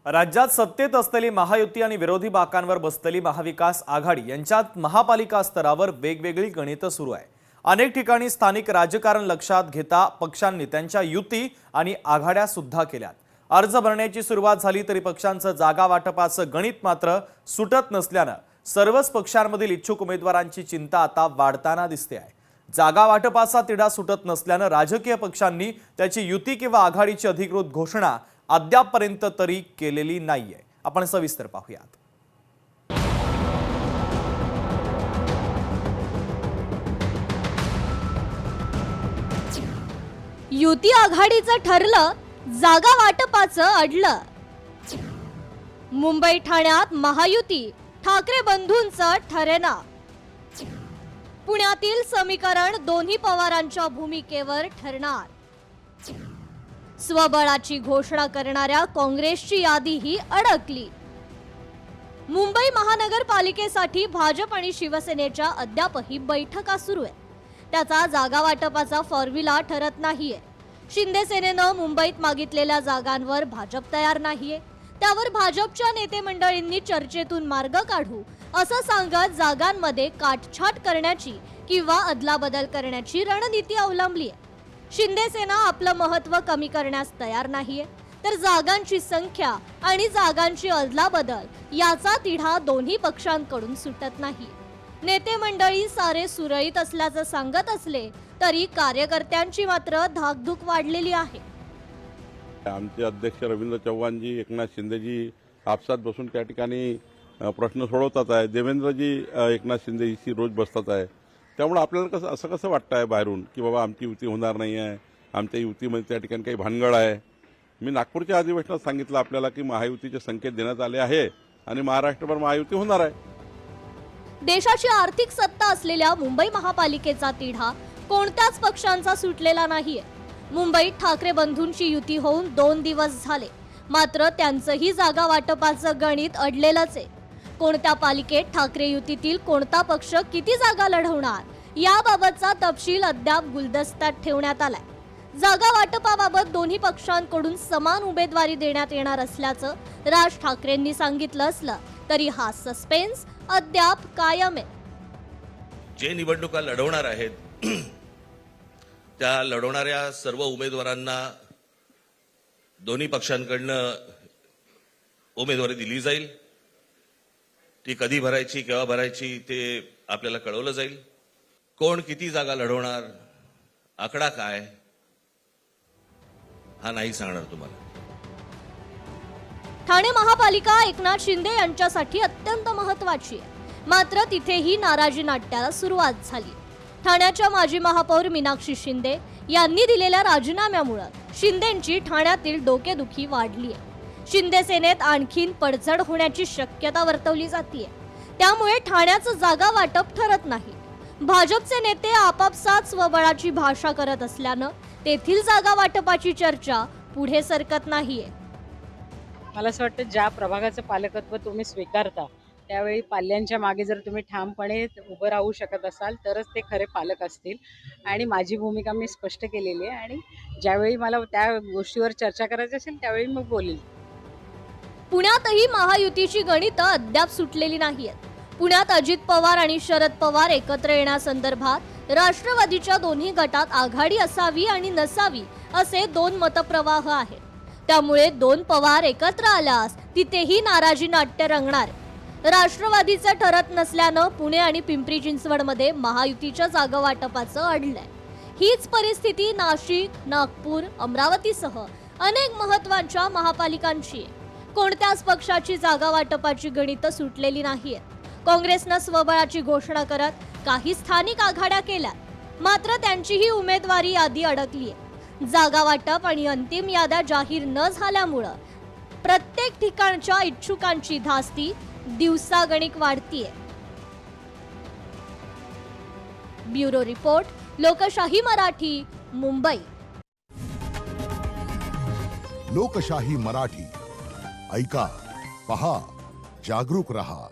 राज्यात सत्तेत असलेली महायुती आणि विरोधी बाकांवर बसलेली महाविकास आघाडी यांच्यात महापालिका स्तरावर वेगवेगळी गणितं सुरू आहे। अनेक ठिकाणी स्थानिक राजकारण लक्षात घेता पक्षांनी त्यांच्या युती आणि आघाड्या सुद्धा केल्यात। अर्ज भरण्याची सुरुवात झाली तरी पक्षांचं जागा वाटपाचं गणित मात्र सुटत नसल्यानं सर्वच पक्षांमधील इच्छुक उमेदवारांची चिंता आता वाढताना दिसते आहे। जागा वाटपाचा तिढा सुटत नसल्यानं राजकीय पक्षांनी त्याची युती किंवा आघाडीची अधिकृत घोषणा अद्यापपर्यंत तरी केलेली नाहीये। आपण सविस्तर पाहूयात। युती आघाडीचं ठरलं, जागा वाटपाचं अडलं। मुंबई ठाण्यात महायुती ठाकरे बंधूंचं ठरेना। पुण्यातील समीकरण दोन्ही पवारांच्या भूमिकेवर ठरणार। स्वबळाची घोषणा करणाऱ्या काँग्रेसची यादीही अडकली। मुंबई महानगरपालिकेसाठी भाजप आणि शिवसेनेच्या अद्यापही बैठका सुरू आहेत। त्याचा जागा वाटपाचा फॉर्म्युला ठरत नाहीये। शिंदे सेनेनं मुंबईत मागितलेल्या जागांवर भाजप तयार नाहीये। त्यावर भाजपच्या नेते मंडळींनी चर्चेतून मार्ग काढू असं सांगत जागांमध्ये काटछाट करण्याची किंवा अदलाबदल करण्याची रणनीती अवलंबली आहे। शिंदे सेना आपलं महत्त्व कमी करण्यास तयार नाहीये, तर जागांची संख्या आणि जागांची अदलाबदल याचा तिढा दोन्ही पक्षांकडून सुटत नाही। नेते मंडळी सारे सुरळीत असल्याचं सांगत असले तरी कार्यकर्त्यांची मात्र धाकधूक वाढलेली आहे। आमचे अध्यक्ष रवींद्र चव्हाणजी, एकनाथ शिंदेजी आपसात बसून त्या ठिकाणी प्रश्न सोडवतात आहे। देवेंद्रजी एकनाथ शिंदेशी रोज बसतात आहे। त्यामुळे आपल्याला कसं वाटतं आहे बाहेरून की बाबा आमची युती होणार नाही आहे, आमच्या युतीमध्ये त्या ठिकाणी काही भानगड आहे। मी नागपूरच्या अधिवेशनात सांगितलं आपल्याला की महायुतीचे संकेत देण्यात आले आहे आणि महाराष्ट्रभर महायुती होणार आहे। देशाची आर्थिक सत्ता असलेल्या मुंबई महापालिकेचा तिढा कोणत्याच पक्षांचा सुटलेला नाहीये। मुंबईत ठाकरे बंधूंची युती होऊन 2 दिवस झाले, मात्र त्यांचंही जागा वाटपाचं गणित अडलेलंच आहे। कोणत्या पालिकेत ठाकरे युतीतील कोणता पक्ष किती जागा लढवणार याबाबतचा तपशील अद्याप गुलदस्त्यात ठेवण्यात आलाय। जागा वाटपाबाबत दोन्ही पक्षांकडून समान उमेदवारी देण्यात येणार असल्याचं राज ठाकरेंनी सांगितलं असलं तरी हा सस्पेन्स अद्याप कायम आहे। जे निवडणुका लढवणार आहेत त्या लढवणाऱ्या सर्व उमेदवारांना दोन्ही पक्षांकडनं उमेदवारी दिली जाईल। ती कधी भरायची, केव्हा भरायची ते आपल्याला कळवलं जाईल। कोण किती जागा लढवणार, आकडा काय हा नाही सांगणार तुम्हाला। ठाणे महापालिका एकनाथ शिंदे यांच्यासाठी अत्यंत महत्त्वाची आहे, मात्र तिथेही नाराजी नाट्याला सुरुवात झाली। ठाण्याच्या माजी महापौर मीनाक्षी शिंदे यांनी दिलेल्या राजीनाम्यामुळे शिंदेंची ठाण्यातील डोकेदुखी वाढली आहे। शिंदे सेनेत आणखीन पडझड होण्याची शक्यता वर्तवली जाते। त्यामुळे ठाण्याचं जागा वाटप ठरत नाही। भाजपचे नेते आपापसात स्वबळाची भाषा करत असल्यानं तेथील जागा वाटपाची चर्चा पुढे सरकत नाहीये। मला असं वाटतं ज्या प्रभागाचं पालकत्व तुम्ही स्वीकारता त्यावेळी पाल्यांच्या मागे जर तुम्ही ठामपणे उभं राहू शकत असाल तरच ते खरे पालक असतील। आणि माझी भूमिका मी स्पष्ट केलेली आहे आणि ज्यावेळी मला त्या गोष्टीवर चर्चा करायची असेल त्यावेळी मग बोलेल। पुण्यातही महायुतीची गणितं अद्याप सुटलेली नाहीयेत। पुण्यात अजित पवार आणि शरद पवार एकत्र येण्यासंदर्भात राष्ट्रवादीच्या दोन्ही गटात आघाडी असावी आणि नसावी असे 2 मतप्रवाह आहेत। त्यामुळे 2 पवार एकत्र आल्यास तिथेही नाराजी नाट्य रंगणार। राष्ट्रवादीचं ठरत नसल्यानं पुणे आणि पिंपरी चिंचवडमध्ये महायुतीच्या जागा वाटपाचं अडलंय। हीच परिस्थिती नाशिक, नागपूर, अमरावतीसह अनेक महत्त्वाच्या महापालिकांची आहे। कोणत्याच पक्षाची जागा वाटपाची गणितं सुटलेली नाहीयेत। काँग्रेसनं स्वबळाची घोषणा करत काही स्थानिक आघाड्या केल्यात, मात्र त्यांचीही उमेदवारी यादी अडकली आहे। जागा वाटप आणि अंतिम याद्या जाहीर न झाल्यामुळं प्रत्येक ठिकाणच्या इच्छुकांची धास्ती दिवसागणिक वाढतीये। ब्युरो रिपोर्ट, लोकशाही मराठी, मुंबई। लोकशाही मराठी ऐका, पहा, जागरूक रहा।